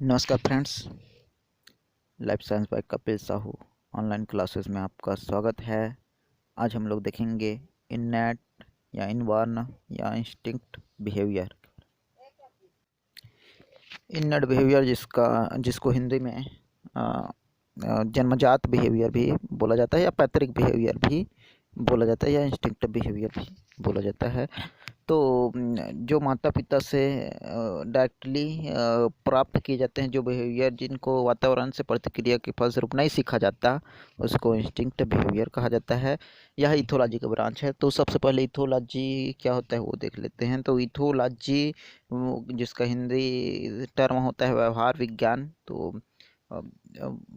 नमस्कार friends, life science by Kapil Sahu online classes में आपका स्वागत है। आज हम लोग देखेंगे इननेट या इनबॉर्न या इंस्टिंक्ट बिहेवियर। इननेट बिहेवियर जिसको हिंदी में जन्मजात बिहेवियर भी बोला जाता है या पैतृक बिहेवियर भी बोला जाता है या इंस्टिंक्ट बिहेवियर भी बोला जाता है। तो जो माता पिता से डायरेक्टली प्राप्त किए जाते हैं जो बिहेवियर, जिनको वातावरण से प्रतिक्रिया के फलस्वरूप नहीं सीखा जाता, उसको इंस्टिंक्ट बिहेवियर कहा जाता है। यह इथोलॉजी का ब्रांच है। तो सबसे पहले इथोलॉजी क्या होता है वो देख लेते हैं। तो इथोलॉजी जिसका हिंदी टर्म होता है व्यवहार विज्ञान। तो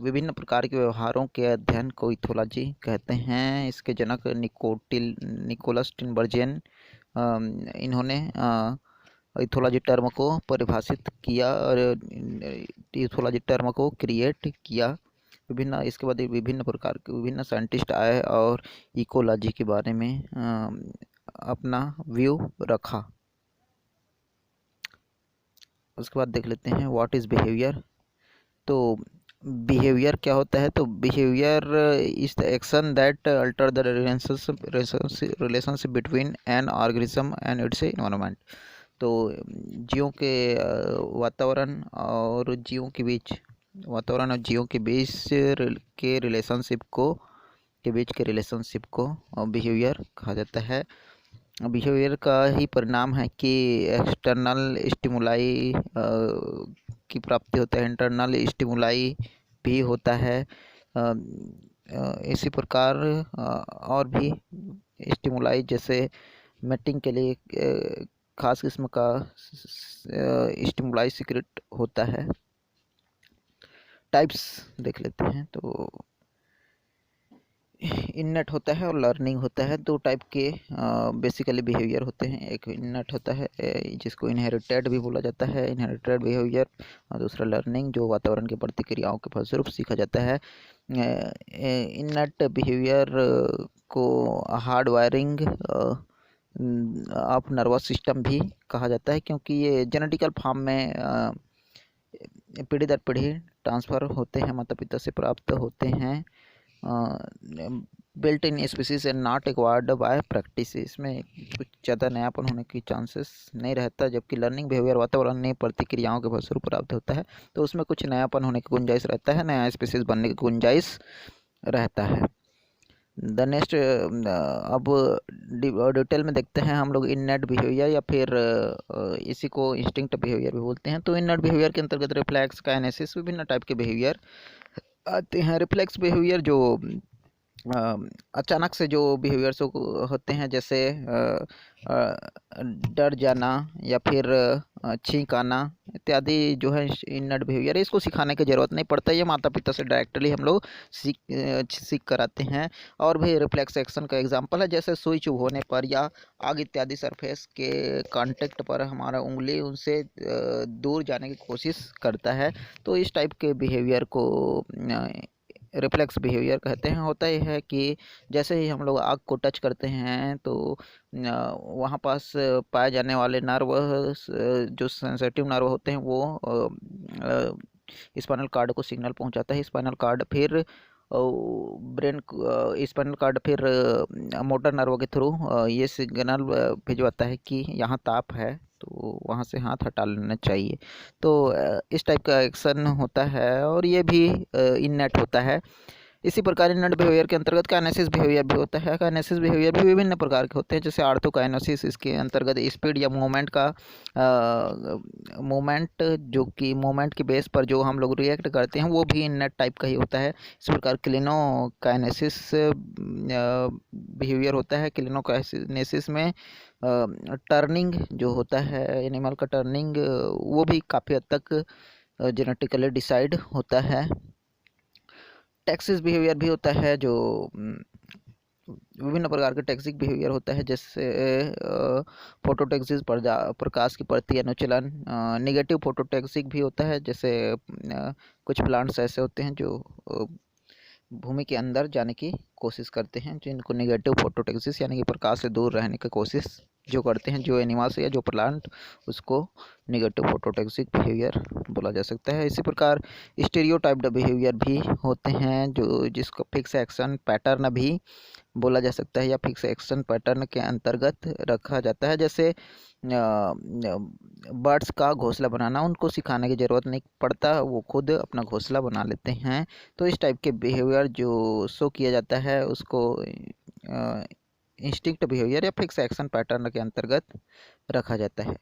विभिन्न प्रकार के व्यवहारों के अध्ययन को इथोलॉजी कहते हैं। इसके जनक निकोलस टिनबर्जेन इन्होंने इथोलॉजी टर्म को परिभाषित किया और इथोलॉजी टर्म को क्रिएट किया। इसके बाद विभिन्न प्रकार के विभिन्न साइंटिस्ट आए और इकोलॉजी के बारे में अपना व्यू रखा। उसके बाद देख लेते हैं व्हाट इज़ बिहेवियर। तो बिहेवियर क्या होता है? तो behaviour is the action that alter the relationship between an organism and it's environment. तो जीवों के वातावरण और जीवों के बीच के रिलेशनशिप को बिहेवियर कहा जाता है। बिहेवियर का ही परिणाम है कि एक्सटर्नल स्टिमुलाई की प्राप्ति होता है, इंटरनल स्टिमुलाई भी होता है। इसी प्रकार और भी स्टिमुलाई जैसे मैटिंग के लिए खास किस्म का स्टिमुलाई सीक्रेट होता है। टाइप्स देख लेते हैं। तो इननेट होता है और लर्निंग होता है। दो टाइप के बेसिकली बिहेवियर होते हैं। एक इननेट होता है जिसको इनहेरिटेड भी बोला जाता है, इनहेरिटेड बिहेवियर, और दूसरा लर्निंग जो वातावरण की प्रतिक्रियाओं के फलस्वरूप सीखा जाता है। इननेट बिहेवियर को hard wiring of nervous system भी कहा जाता है, क्योंकि ये जेनेटिकल फॉर्म में पीढ़ी दर पीढ़ी ट्रांसफ़र होते हैं, माता पिता से प्राप्त होते हैं। Built in species and not acquired by practice. इसमें कुछ ज़्यादा नयापन होने की चांसेस नहीं रहता, जबकि लर्निंग बिहेवियर वातावरणीय प्रतिक्रियाओं के फलस्वरूप प्राप्त होता है, तो उसमें कुछ नयापन होने की गुंजाइश रहता है, नया स्पीसीज बनने की गुंजाइश रहता है। द नेक्स्ट अब डिटेल में देखते हैं हम लोग इननेट बिहेवियर या फिर इसी को इंस्टिंक्ट बिहेवियर भी बोलते हैं। तो इननेट बिहेवियर के अंतर्गत रिफ्लेक्स, काइनेसिस, विभिन्न टाइप के बिहेवियर आते हैं। रिफ्लेक्स बिहेवियर जो अचानक से जो बिहेवियर्स होते हैं, जैसे डर जाना या फिर छींक आना इत्यादि जो है इननेट बिहेवियर है। इसको सिखाने की ज़रूरत नहीं पड़ता, ये माता पिता से डायरेक्टली हम लोग सीख कर आते हैं। और भी रिफ्लेक्स एक्शन का एग्जांपल है, जैसे सुई चुभ होने पर या आग इत्यादि सरफेस के कांटेक्ट पर हमारा उंगली उनसे दूर जाने की कोशिश करता है। तो इस टाइप के बिहेवियर को रिफ्लेक्स बिहेवियर कहते हैं। होता यह है कि जैसे ही हम लोग आग को टच करते हैं तो वहाँ पास पाए जाने वाले नर्व, जो सेंसिटिव नर्व होते हैं, वो स्पाइनल कार्ड को सिग्नल पहुँचाता है। स्पाइनल कार्ड फिर मोटर नर्व के थ्रू ये सिग्नल भिजवाता है कि यहाँ ताप है, तो वहाँ से हाथ हटा लेना चाहिए। तो इस टाइप का एक्शन होता है और ये भी इननेट होता है। इसी प्रकार इननेट बिहेवियर के अंतर्गत काइनेसिस बिहेवियर भी होता है। काइनेसिस बिहेवियर भी विभिन्न प्रकार के होते हैं, जैसे आर्थोकाइनेसिस, इसके अंतर्गत स्पीड या मूवमेंट जो कि मूवमेंट के बेस पर जो हम लोग रिएक्ट करते हैं, वो भी इननेट टाइप का ही होता है। इस प्रकार क्लिनोकाइनेसिस बिहेवियर होता है। क्लिनोकाइनेसिस में टर्निंग जो होता है, एनिमल का टर्निंग, वो भी काफ़ी हद तक जेनेटिकली डिसाइड होता है। टैक्सिस बिहेवियर भी होता है, जो विभिन्न प्रकार के टैक्सिक बिहेवियर होता है, जैसे फोटोटैक्सिस, प्रकाश की प्रति अनुचलन। नेगेटिव फोटोटैक्सिक भी होता है, जैसे कुछ प्लांट्स ऐसे होते हैं जो भूमि के अंदर जाने की कोशिश करते हैं, जिनको नेगेटिव फोटोटैक्सिस यानी कि प्रकाश से दूर रहने की कोशिश जो करते हैं, जो एनिमल्स या जो प्लांट, उसको निगेटिव फोटोटॉक्सिक बिहेवियर बोला जा सकता है। इसी प्रकार स्टीरियोटाइप्ड बिहेवियर भी होते हैं, जो जिसको फिक्स एक्शन पैटर्न भी बोला जा सकता है या फिक्स एक्शन पैटर्न के अंतर्गत रखा जाता है। जैसे बर्ड्स का घोंसला बनाना, उनको सिखाने की ज़रूरत नहीं पड़ता, वो खुद अपना घोंसला बना लेते हैं। तो इस टाइप के बिहेवियर जो शो किया जाता है उसको इंस्टिंक्ट बिहेवियर या फिक्स एक्शन पैटर्न के अंतर्गत रखा जाता है।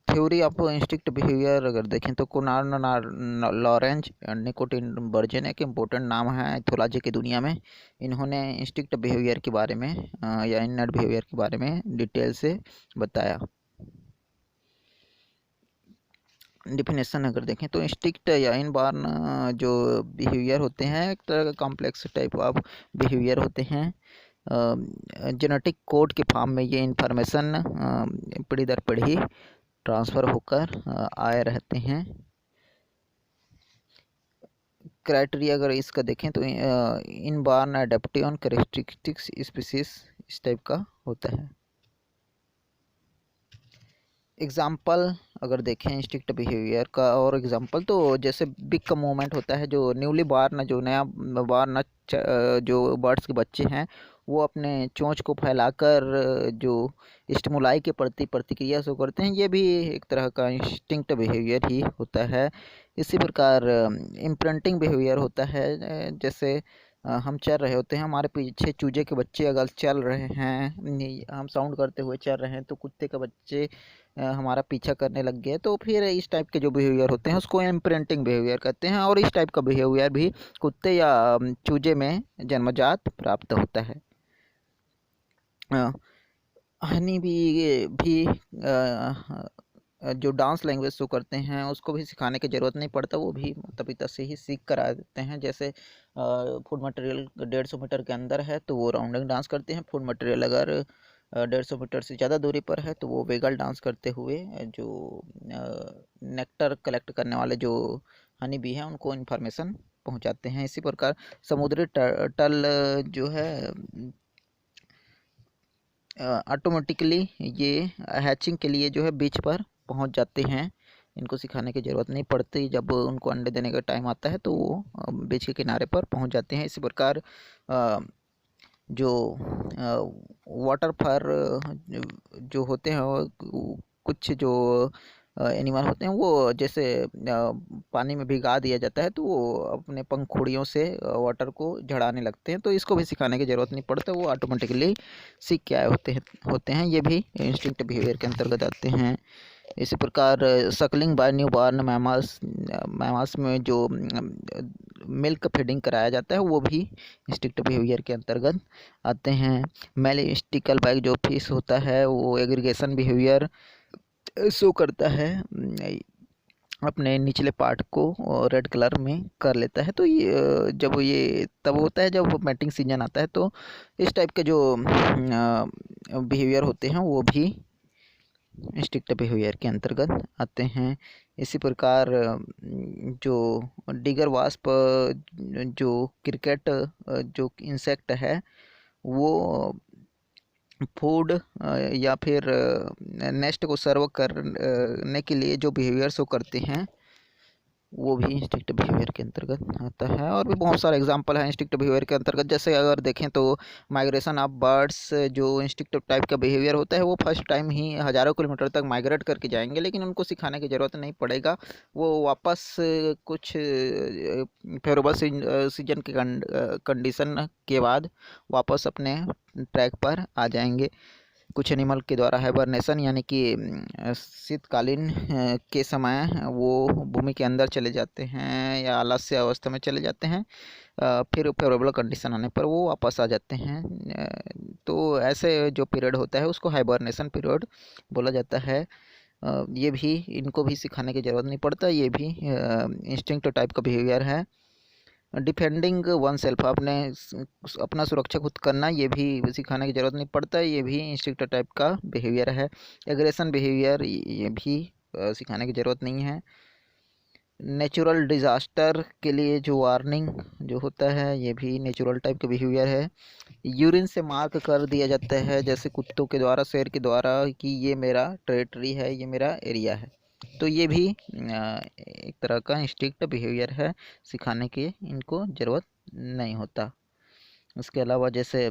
थ्योरी ऑफ इंस्टिंक्ट बिहेवियर अगर देखें तो कुनार्न लॉरेंज निकोटिन बर्जन एक इम्पोर्टेंट नाम है एथोलॉजी की दुनिया में। इन्होंने इंस्टिंक्ट बिहेवियर के बारे में या इनर बिहेवियर के बारे में डिटेल से बताया। डिफिनेशन अगर देखें तो इंस्टिंक्ट या इनबॉर्न जो बिहेवियर होते हैं एक तरह का कॉम्प्लेक्स टाइप ऑफ बिहेवियर होते हैं। जेनेटिक कोड के फॉर्म में ये इंफॉर्मेशन पीढ़ी दर पीढ़ी ट्रांसफ़र होकर आए रहते हैं। क्राइटेरिया अगर इसका देखें तो इनबॉर्न एडेप्टिव कैरेक्टरिस्टिक्स स्पीसीज इस टाइप का होता है। एग्जाम्पल अगर देखें इंस्टिंक्ट बिहेवियर का और एग्जाम्पल तो जैसे बिग का मूवमेंट होता है, जो न्यूली बॉर्न जो नया बॉर्न जो बर्ड्स के बच्चे हैं वो अपने चोंच को फैलाकर जो स्टिमुलाई के प्रति प्रतिक्रिया शो करते हैं, ये भी एक तरह का इंस्टिंक्ट बिहेवियर ही होता है। इसी प्रकार इम्प्रिंटिंग बिहेवियर होता है। जैसे हम चल रहे होते हैं, हमारे पीछे चूजे के बच्चे अगर चल रहे हैं, हम साउंड करते हुए चल रहे हैं तो कुत्ते के बच्चे हमारा पीछा करने लग गए, तो फिर इस टाइप के जो बिहेवियर होते हैं उसको इम्प्रिंटिंग बिहेवियर कहते हैं। और इस टाइप का बिहेवियर भी कुत्ते या चूजे में जन्मजात प्राप्त होता है। हनी भी जो डांस लैंग्वेज शो करते हैं उसको भी सिखाने की ज़रूरत नहीं पड़ता, वो भी माता पिता से ही सीख कर आ देते हैं। जैसे फूड मटेरियल 150 मीटर के अंदर है तो वो राउंडिंग डांस करते हैं। फूड मटेरियल अगर 150 मीटर से ज़्यादा दूरी पर है तो वो वेगल डांस करते हुए जो नेक्टर कलेक्ट करने वाले जो हनी बी हैं उनको इन्फॉर्मेशन पहुंचाते हैं। इसी प्रकार समुद्री टर्टल जो है ऑटोमेटिकली ये हैचिंग के लिए जो है बीच पर पहुंच जाते हैं, इनको सिखाने की ज़रूरत नहीं पड़ती। जब उनको अंडे देने का टाइम आता है तो वो बीच के किनारे पर पहुंच जाते हैं। इसी प्रकार जो वाटर फर जो होते हैं, कुछ जो एनिमल होते हैं वो जैसे पानी में भिगा दिया जाता है तो वो अपने पंखुड़ियों से वाटर को झड़ाने लगते हैं, तो इसको भी सिखाने की ज़रूरत नहीं पड़ता, वो ऑटोमेटिकली सीख के आए होते हैं। ये भी इंस्टिंक्ट बिहेवियर के अंतर्गत आते हैं। इसी प्रकार suckling by newborn mammals में जो मिल्क फीडिंग कराया जाता है वो भी इंस्टिंक्ट बिहेवियर के अंतर्गत आते हैं। मेलिस्टिकल बाय जो फिश होता है वो एग्रीगेशन बिहेवियर शो करता है, अपने निचले पार्ट को रेड कलर में कर लेता है। तो ये जब ये तब होता है जब मैटिंग सीजन आता है, तो इस टाइप के जो बिहेवियर होते हैं वो भी इंस्टिंक्ट बिहेवियर के अंतर्गत आते हैं। इसी प्रकार जो डिगर वास्प जो क्रिकेट जो इंसेक्ट है वो फूड या फिर नेस्ट को सर्व करने के लिए जो बिहेवियर शो करते हैं वो भी इंस्टिंक्ट बिहेवियर के अंतर्गत आता है। और भी बहुत सारे एग्जांपल हैं इंस्टिंक्ट बिहेवियर के अंतर्गत। जैसे अगर देखें तो माइग्रेशन ऑफ बर्ड्स जो इंस्टिंक्ट टाइप का बिहेवियर होता है, वो फर्स्ट टाइम ही हज़ारों किलोमीटर तक माइग्रेट करके जाएंगे, लेकिन उनको सिखाने की ज़रूरत नहीं पड़ेगा। वो वापस कुछ फेवरेबल सीजन के कंडीशन के बाद वापस अपने ट्रैक पर आ जाएंगे। कुछ एनिमल के द्वारा हाइबरनेशन यानी कि शीतकालीन के समय वो भूमि के अंदर चले जाते हैं या आलस्य अवस्था में चले जाते हैं, फिर फेवरेबल कंडीशन आने पर वो वापस आ जाते हैं। तो ऐसे जो पीरियड होता है उसको हाइबरनेशन पीरियड बोला जाता है। ये भी इनको भी सिखाने की ज़रूरत नहीं पड़ता, ये भी इंस्टिंक्ट टाइप का बिहेवियर है। डिफेंडिंग वन सेल्फ अपना सुरक्षा खुद करना, ये भी सिखाने की ज़रूरत नहीं पड़ता, ये भी इंस्टिंक्ट टाइप का बिहेवियर है। एग्रेशन बिहेवियर ये भी सिखाने की ज़रूरत नहीं है। नेचुरल डिज़ास्टर के लिए जो वार्निंग जो होता है, ये भी नेचुरल टाइप का बिहेवियर है। यूरिन से मार्क कर दिया जाता है, जैसे कुत्तों के द्वारा, शेर के द्वारा, कि ये मेरा टेरिटरी है, ये मेरा एरिया है। तो ये भी एक तरह का इंस्टिंक्ट बिहेवियर है, सिखाने की इनको ज़रूरत नहीं होता। उसके अलावा जैसे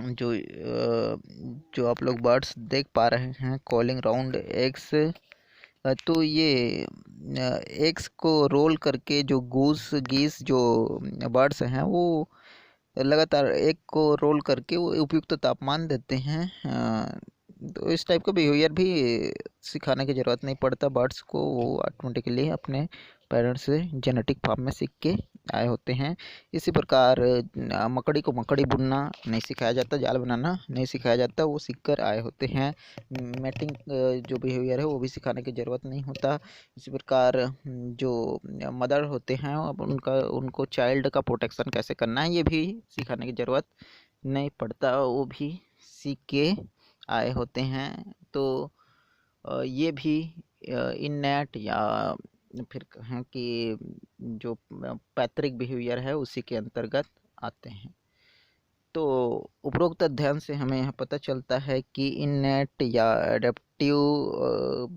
जो आप लोग बर्ड्स देख पा रहे हैं, कॉलिंग राउंड एग्स, तो ये एग्स को रोल करके जो गूस गीस जो बर्ड्स हैं, वो लगातार एग को रोल करके वो उपयुक्त तापमान देते हैं। तो इस टाइप का बिहेवियर भी सिखाने की ज़रूरत नहीं पड़ता बर्ड्स को, वो ऑटोमेटिकली अपने पेरेंट्स से जेनेटिक फॉर्म में सीख के आए होते हैं। इसी प्रकार मकड़ी को मकड़ी बुनना नहीं सिखाया जाता, जाल बनाना नहीं सिखाया जाता, वो सीख कर आए होते हैं। मैटिंग जो बिहेवियर है वो भी सिखाने की ज़रूरत नहीं होता। इसी प्रकार जो मदर होते हैं, अब उनको चाइल्ड का प्रोटेक्शन कैसे करना है, ये भी सिखाने की ज़रूरत नहीं पड़ता, वो भी सीख के आए होते हैं। तो ये भी इननेट या फिर कहें कि जो पैतृक बिहेवियर है उसी के अंतर्गत आते हैं। तो उपरोक्त अध्ययन से हमें यह पता चलता है कि इननेट या एडेप्टिव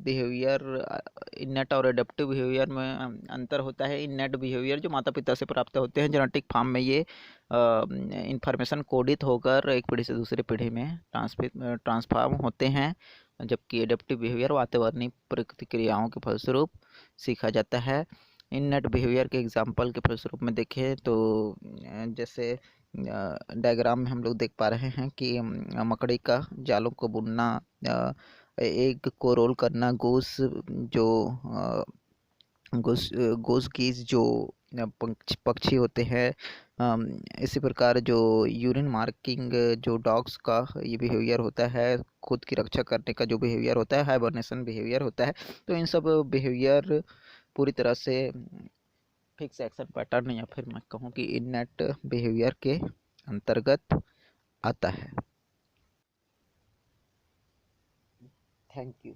बिहेवियर, इननेट और एडेप्टिव बिहेवियर में अंतर होता है। इननेट बिहेवियर जो माता पिता से प्राप्त होते हैं, जेनेटिक फॉर्म में ये इंफॉर्मेशन कोडित होकर एक पीढ़ी से दूसरी पीढ़ी में ट्रांसफॉर्म होते हैं, जबकि एडेप्टिव बिहेवियर वातावरणीय प्रतिक्रियाओं के फलस्वरूप सीखा जाता है। इननेट बिहेवियर के एग्जाम्पल के फलस्वरूप में देखें तो जैसे डायग्राम में हम लोग देख पा रहे हैं कि मकड़ी का जालों को बुनना, एग को रोल करना, गोस गीज जो पक्षी होते हैं, इसी प्रकार जो यूरिन मार्किंग जो डॉग्स का ये बिहेवियर होता है, खुद की रक्षा करने का जो बिहेवियर होता है, हाइबरनेशन बिहेवियर होता है। तो इन सब बिहेवियर पूरी तरह से फिक्स एक्शन पैटर्न, या फिर मैं कहूँ कि इननेट बिहेवियर के अंतर्गत आता है। Thank you.